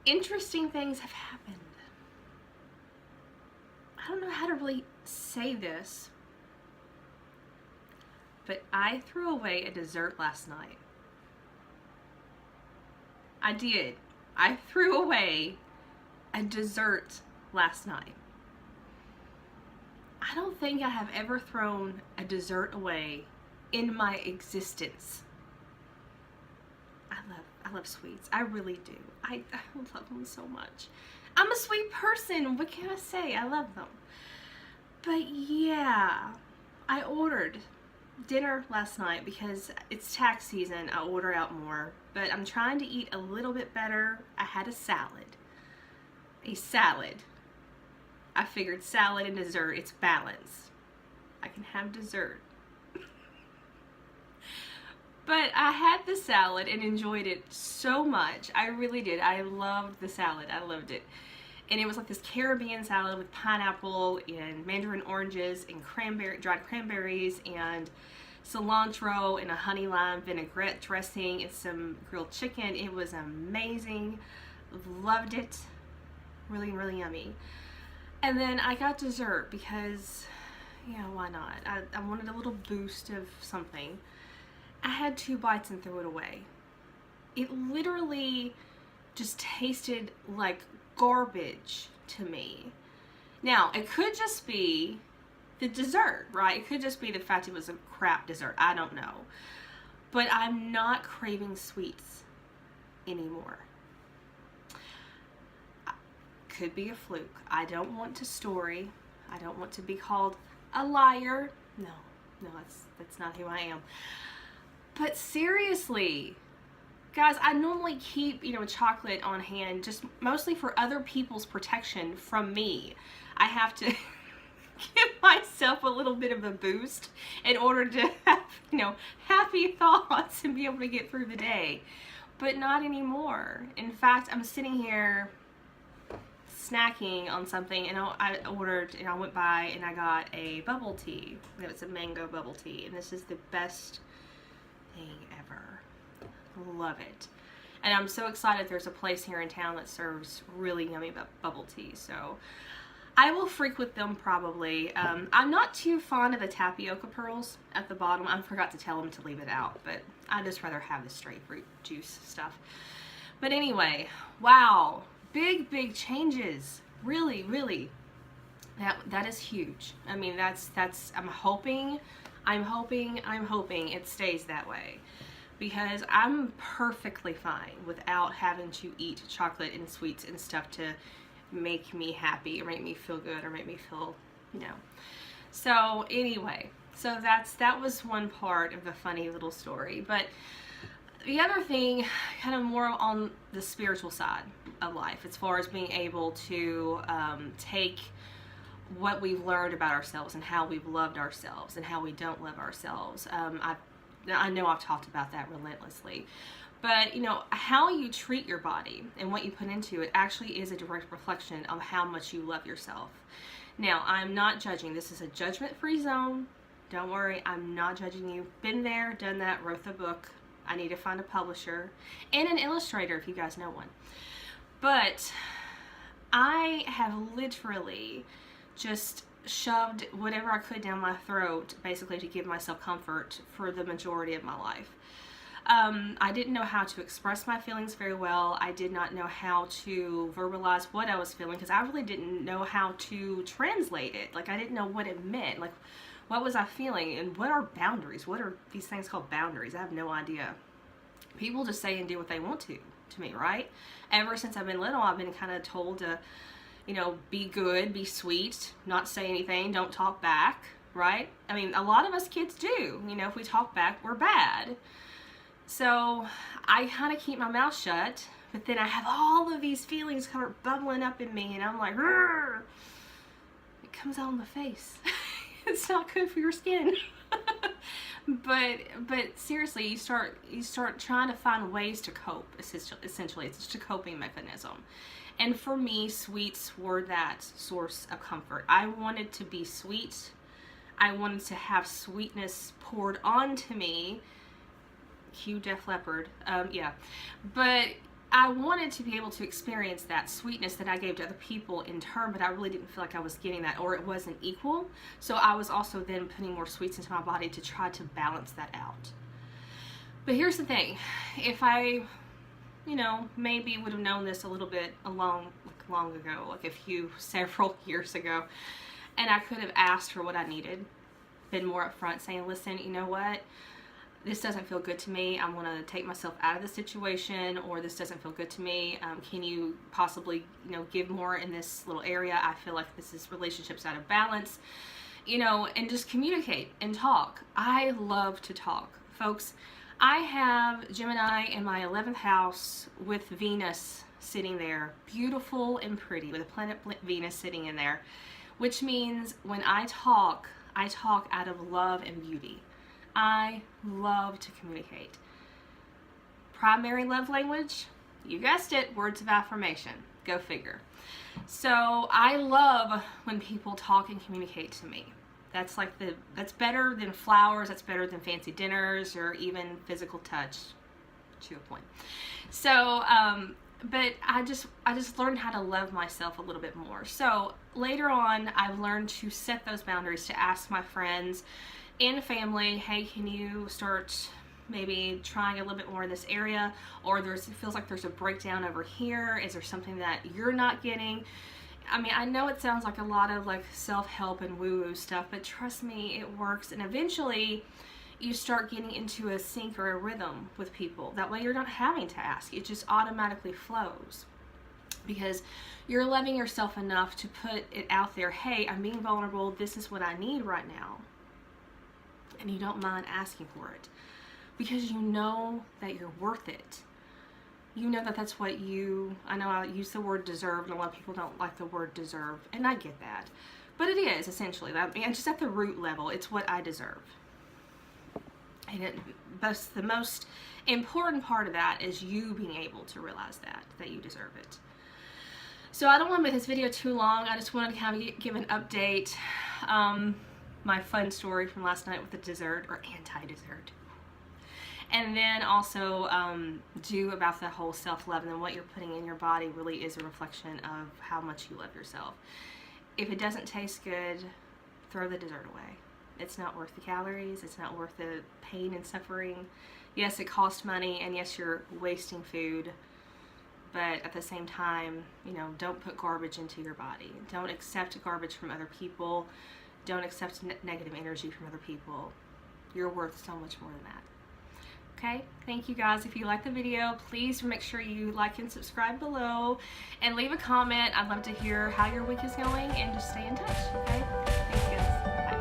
interesting things have happened. I don't know how to really say this, but I threw away a dessert last night. I did. I threw away a dessert last night. I don't think I have ever thrown a dessert away in my existence. I love sweets. I really do. I love them so much. I'm a sweet person. What can I say? I love them. But yeah, I ordered dinner last night because it's tax season. I order out more, but I'm trying to eat a little bit better. I had a salad. A salad. I figured salad and dessert, it's balance. I can have dessert. But I had the salad and enjoyed it so much. I really did. I loved the salad. I loved it. And it was like this Caribbean salad with pineapple and mandarin oranges and dried cranberries and cilantro and a honey lime vinaigrette dressing and some grilled chicken. It was amazing. Loved it. Really, really yummy. And then I got dessert because, yeah, why not? I wanted a little boost of something. I had 2 bites and threw it away. It literally just tasted like garbage to me. Now, it could just be the dessert, right? It could just be the fact it was a crap dessert. I don't know. But I'm not craving sweets anymore. Could be a fluke. I don't want to story. I don't want to be called a liar. No, that's not who I am. But seriously, guys, I normally keep, chocolate on hand just mostly for other people's protection from me. I have to give myself a little bit of a boost in order to have, happy thoughts and be able to get through the day. But not anymore. In fact, I'm sitting here snacking on something, and I ordered, and I went by and I got a bubble tea. It was a mango bubble tea, and this is the best thing ever. Love it. And I'm so excited there's a place here in town that serves really yummy bubble tea, so I will frequent them probably. I'm not too fond of the tapioca pearls at the bottom. I forgot to tell them to leave it out, but I'd just rather have the straight fruit juice stuff. But anyway, wow. Big changes. Really, really. That is huge. I mean, that's I'm hoping it stays that way, because I'm perfectly fine without having to eat chocolate and sweets and stuff to make me happy or make me feel good or make me feel, So anyway, so that was one part of the funny little story. But the other thing, kind of more on the spiritual side of life, as far as being able to take what we've learned about ourselves and how we've loved ourselves and how we don't love ourselves. I know I've talked about that relentlessly, but how you treat your body and what you put into it actually is a direct reflection of how much you love yourself. Now, I'm not judging. This is a judgment-free zone. Don't worry, I'm not judging you. Been there, done that, wrote the book. I need to find a publisher and an illustrator if you guys know one. But I have literally just shoved whatever I could down my throat, basically to give myself comfort for the majority of my life. I didn't know how to express my feelings very well. I did not know how to verbalize what I was feeling, because I really didn't know how to translate it. Like, I didn't know what it meant. Like, what was I feeling, and what are boundaries? What are these things called boundaries? I have no idea. People just say and do what they want to me, right? Ever since I've been little, I've been kind of told to, be good, be sweet, not say anything, don't talk back, right? I mean, a lot of us kids do. If we talk back, we're bad. So I kind of keep my mouth shut, but then I have all of these feelings kind of bubbling up in me, and I'm like, "Rrr." It comes out on the face. It's not good for your skin. but seriously, you start trying to find ways to cope. Essentially, it's just a coping mechanism. And for me, sweets were that source of comfort. I wanted to be sweet. I wanted to have sweetness poured onto me. Cue Def Leppard. Yeah. But I wanted to be able to experience that sweetness that I gave to other people in turn, but I really didn't feel like I was getting that, or it wasn't equal. So I was also then putting more sweets into my body to try to balance that out. But here's the thing, if I, you know, maybe would have known this a little bit long ago, like several years ago, and I could have asked for what I needed, been more upfront, saying, listen, you know what, this doesn't feel good to me. I want to take myself out of the situation, or this doesn't feel good to me. Can you possibly, you know, give more in this little area? I feel like relationship's out of balance, you know, and just communicate and talk. I love to talk, folks. I have Gemini in my 11th house with Venus sitting there, beautiful and pretty, with a planet Venus sitting in there, which means when I talk out of love and beauty. I love to communicate. Primary love language, you guessed it, words of affirmation. Go figure. So I love when people talk and communicate to me. That's better than flowers, that's better than fancy dinners or even physical touch, to a point. So, but I just learned how to love myself a little bit more. So later on, I've learned to set those boundaries, to ask my friends and family, hey, can you start maybe trying a little bit more in this area, or it feels like there's a breakdown over here. Is there something that you're not getting? I mean, I know it sounds like a lot of like self-help and woo-woo stuff, but trust me, it works. And eventually you start getting into a sync or a rhythm with people. That way you're not having to ask. It just automatically flows because you're loving yourself enough to put it out there. Hey, I'm being vulnerable. This is what I need right now. And you don't mind asking for it because you know that you're worth it. You know that that's what I know I use the word deserve, and a lot of people don't like the word deserve, and I get that. But it is essentially that. And just at the root level, it's what I deserve. And the most important part of that is you being able to realize that you deserve it. So I don't want to make this video too long. I just wanted to kind of give an update. My fun story from last night with the dessert, or anti-dessert. And then also do about the whole self-love, and then what you're putting in your body really is a reflection of how much you love yourself. If it doesn't taste good, throw the dessert away. It's not worth the calories. It's not worth the pain and suffering. Yes, it costs money, and yes, you're wasting food. But at the same time, you know, don't put garbage into your body. Don't accept garbage from other people. Don't accept negative energy from other people. You're worth so much more than that. Okay, thank you guys. If you like the video, please make sure you like and subscribe below and leave a comment. I'd love to hear how your week is going, and just stay in touch, okay? Thanks guys. Bye.